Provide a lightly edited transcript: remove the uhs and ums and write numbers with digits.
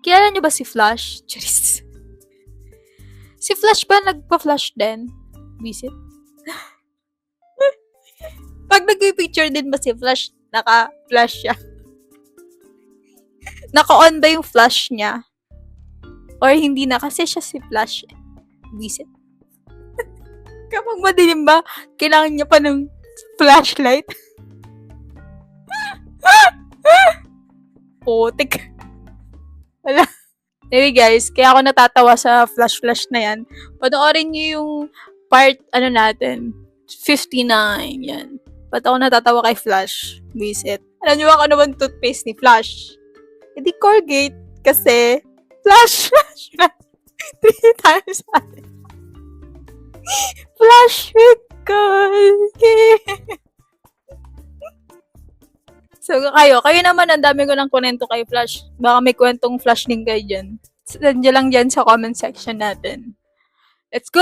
Kilala niyo ba si Flash? Charis. Si Flash ba nagpa-flash din? Visit? Pag nag-picture din ba si Flash, naka-flash siya? Naka-on ba yung flash niya? Or hindi na kasi siya si Flash. Visit? Kapag madilim ba, kailangan niya pa ng flashlight? Putik. Wala. Anyway guys, kaya ako natatawa sa flash na yan. Panoorin niyo yung part, natin, 59, yan. Ba't ako natatawa kay Flash? Visit. Alam niyo ba kung ano bang toothpaste ni Flash? Hindi Colgate, kasi Flash na 3 times Flash with Colgate. So, kayo naman, ang dami ko ng kwento kay Flash. Baka may kwentong Flash din kayo dyan. Nandiyan lang dyan sa comment section natin. Let's go!